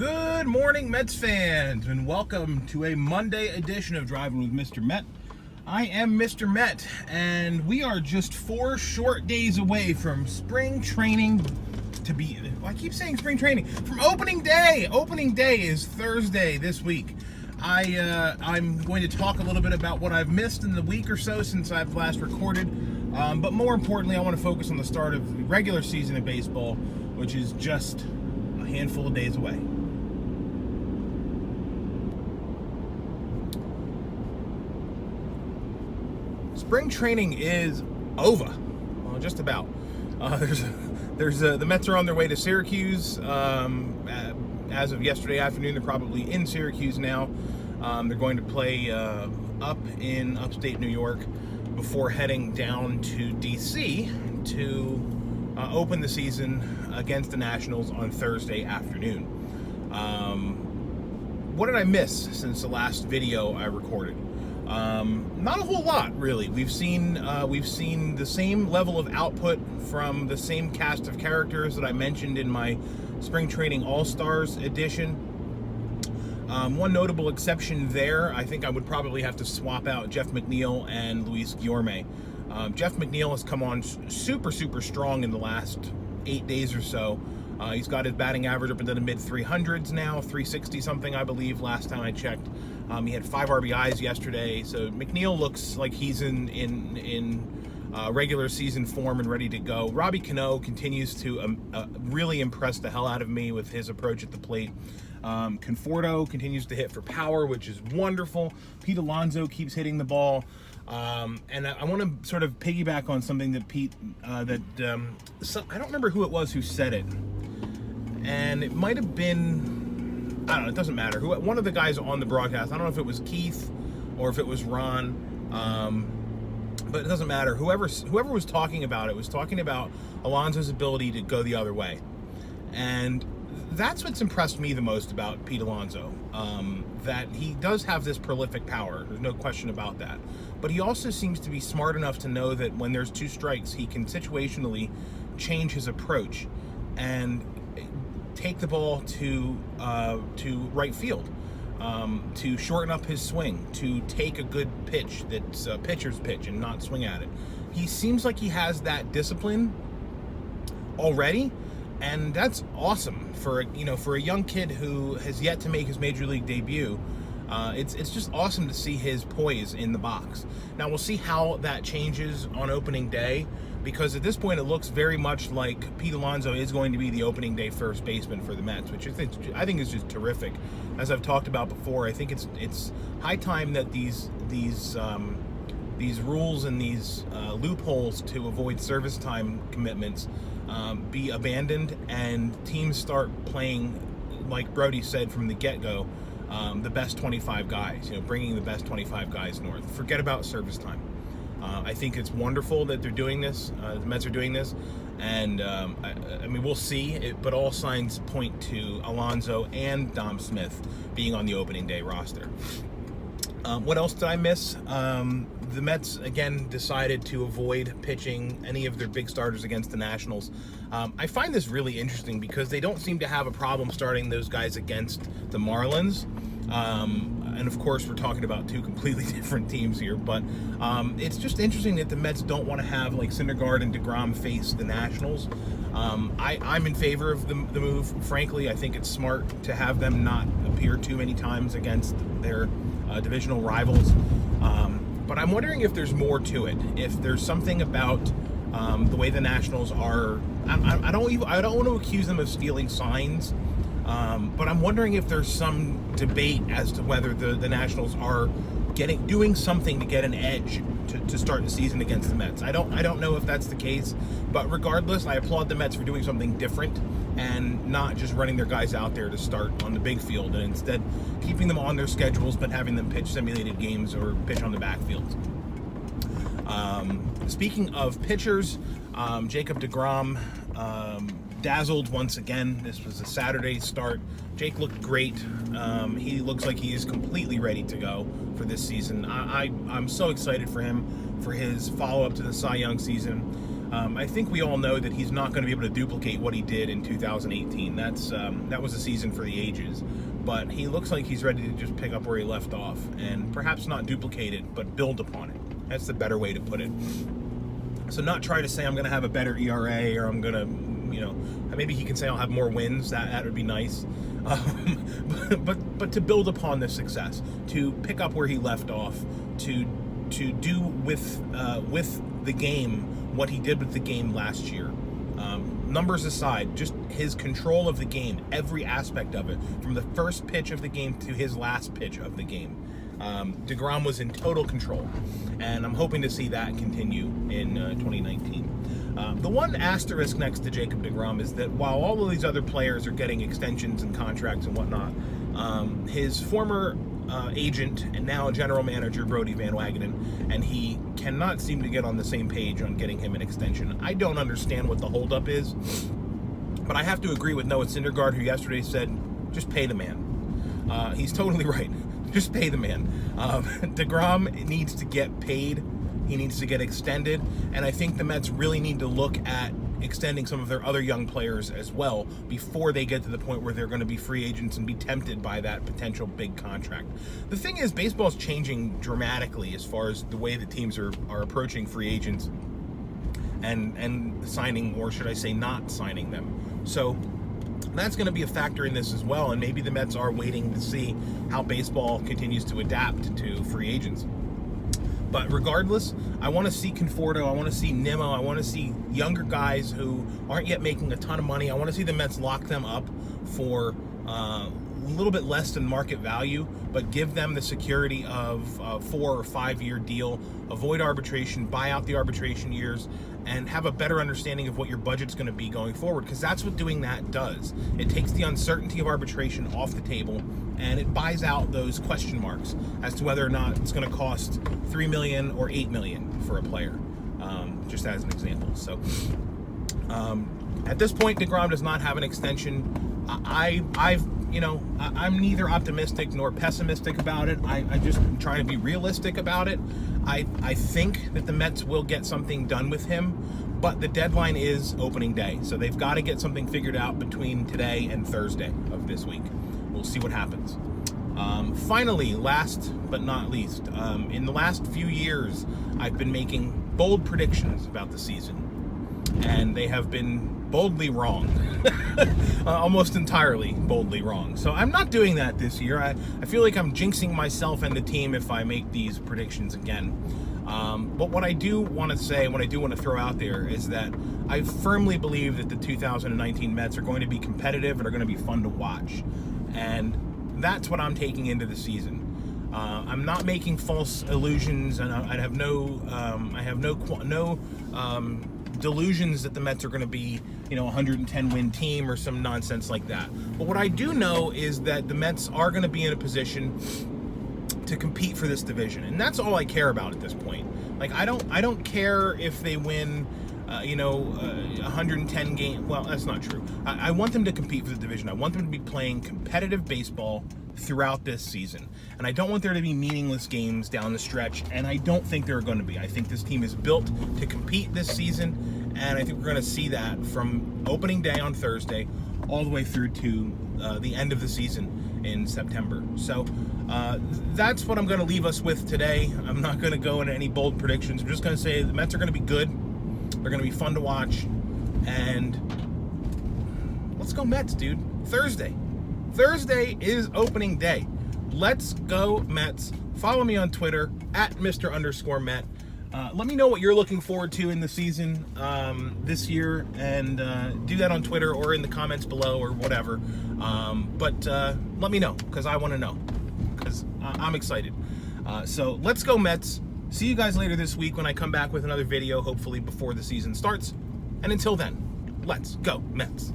Good morning, Mets fans, and welcome to a Monday edition of Driving with Mr. Met. I am Mr. Met, and we are just 4 short days away from spring training I keep saying spring training, from opening day. Opening day is Thursday this week. I'm going to talk a little bit about what I've missed in the week or so since I've last recorded, but more importantly, I want to focus on the start of the regular season of baseball, which is just a handful of days away. Spring training is over. Well, just about. The Mets are on their way to Syracuse. As of yesterday afternoon, they're probably in Syracuse now. They're going to play up in upstate New York before heading down to D.C. to open the season against the Nationals on Thursday afternoon. What did I miss since the last video I recorded? Not a whole lot, really. We've seen the same level of output from the same cast of characters that I mentioned in my Spring Training All-Stars edition. One notable exception there, I think I would probably have to swap out Jeff McNeil and Luis Guillorme. Jeff McNeil has come on super strong in the last 8 days or so. He's got his batting average up into the mid 300s now, 360 something, I believe, last time I checked. He had 5 RBIs yesterday, so McNeil looks like he's in regular season form and ready to go. Robbie Cano continues to really impress the hell out of me with his approach at the plate. Conforto continues to hit for power, which is wonderful. Pete Alonso keeps hitting the ball. And I want to sort of piggyback on something that I don't remember who it was who said it. And it might have been, I don't know, it doesn't matter. One of the guys on the broadcast, I don't know if it was Keith or if it was Ron, but it doesn't matter. Whoever was talking about it was talking about Alonso's ability to go the other way. And that's what's impressed me the most about Pete Alonso, that he does have this prolific power. There's no question about that. But he also seems to be smart enough to know that when there's 2 strikes, he can situationally change his approach and take the ball to right field, to shorten up his swing, to take a good pitch that's a pitcher's pitch and not swing at it. He seems like he has that discipline already. And that's awesome for a young kid who has yet to make his major league debut. It's just awesome to see his poise in the box. Now we'll see how that changes on opening day, because at this point it looks very much like Pete Alonso is going to be the opening day first baseman for the Mets, which I think is just terrific. As I've talked about before, I think it's high time that these rules and these loopholes to avoid service time commitments be abandoned, and teams start playing, like Brody said from the get-go, the best 25 guys, bringing the best 25 guys north. Forget about service time. I think it's wonderful that they're doing this. The Mets are doing this, and I mean, we'll see, but all signs point to Alonso and Dom Smith being on the opening day roster. What else did I miss? The Mets, again, decided to avoid pitching any of their big starters against the Nationals. I find this really interesting because they don't seem to have a problem starting those guys against the Marlins. And of course, we're talking about 2 completely different teams here, but it's just interesting that the Mets don't want to have like Syndergaard and deGrom face the Nationals. I'm in favor of the move. Frankly, I think it's smart to have them not appear too many times against their divisional rivals. But I'm wondering if there's more to it. If there's something about the way the Nationals are, I don't want to accuse them of stealing signs, but I'm wondering if there's some debate as to whether the Nationals are doing something to get an edge to start the season against the Mets. I don't know if that's the case, but regardless, I applaud the Mets for doing something different and not just running their guys out there to start on the big field, and instead keeping them on their schedules but having them pitch simulated games or pitch on the backfield. Speaking of pitchers, Jacob deGrom dazzled once again. This was a Saturday start. Jake looked great. He looks like he is completely ready to go for this season. I'm so excited for him, for his follow-up to the Cy Young season. I think we all know that he's not going to be able to duplicate what he did in 2018. That was a season for the ages. But he looks like he's ready to just pick up where he left off and perhaps not duplicate it, but build upon it. That's the better way to put it. So not try to say I'm going to have a better ERA or I'm going to, maybe he can say I'll have more wins. That would be nice. But to build upon this success, to pick up where he left off, to do with the game what he did with the game last year. Numbers aside, just his control of the game, every aspect of it, from the first pitch of the game to his last pitch of the game. deGrom was in total control, and I'm hoping to see that continue in 2019. The one asterisk next to Jacob deGrom is that while all of these other players are getting extensions and contracts and whatnot, his former agent and now general manager, Brodie Van Wagenen, and he cannot seem to get on the same page on getting him an extension. I don't understand what the holdup is, but I have to agree with Noah Syndergaard, who yesterday said, just pay the man. He's totally right. Just pay the man. deGrom needs to get paid. He needs to get extended, and I think the Mets really need to look at extending some of their other young players as well before they get to the point where they're going to be free agents and be tempted by that potential big contract. The thing is, baseball's changing dramatically as far as the way the teams are approaching free agents and signing, or should I say not signing them. So that's going to be a factor in this as well, and maybe the Mets are waiting to see how baseball continues to adapt to free agents. But regardless, I want to see Conforto, I want to see Nimmo, I want to see younger guys who aren't yet making a ton of money. I want to see the Mets lock them up for a little bit less than market value, but give them the security of a 4 or 5 year deal, avoid arbitration, buy out the arbitration years, and have a better understanding of what your budget's going to be going forward, because that's what doing that does. It takes the uncertainty of arbitration off the table, and it buys out those question marks as to whether or not it's going to cost $3 million or $8 million for a player, just as an example. So at this point, deGrom does not have an extension. I'm neither optimistic nor pessimistic about it. I'm just trying to be realistic about it. I think that the Mets will get something done with him, but the deadline is opening day, so they've got to get something figured out between today and Thursday of this week. We'll see what happens. Finally, last but not least, in the last few years, I've been making bold predictions about the season, and they have been boldly wrong. Almost entirely boldly wrong. So I'm not doing that this year. I feel like I'm jinxing myself and the team if I make these predictions again. But what I do want to say, what I do want to throw out there is that I firmly believe that the 2019 Mets are going to be competitive and are going to be fun to watch. And that's what I'm taking into the season. I'm not making false illusions, and I have no delusions that the Mets are going to be, a 110 win team or some nonsense like that. But what I do know is that the Mets are going to be in a position to compete for this division, and that's all I care about at this point. Like, I don't care if they win 110 games. Well, that's not true. I want them to compete for the division. I want them to be playing competitive baseball throughout this season. And I don't want there to be meaningless games down the stretch, and I don't think there are going to be. I think this team is built to compete this season, and I think we're going to see that from opening day on Thursday all the way through to the end of the season in September. So that's what I'm going to leave us with today. I'm not going to go into any bold predictions. I'm just going to say the Mets are going to be good. They're going to be fun to watch, and let's go Mets, dude. Thursday is opening day. Let's go Mets. Follow me on Twitter at Mr_Met. Let me know what you're looking forward to in the season this year, and do that on Twitter or in the comments below or whatever. But let me know, because I want to know, because I'm excited. So let's go Mets. See you guys later this week when I come back with another video, hopefully before the season starts. And until then, let's go Mets.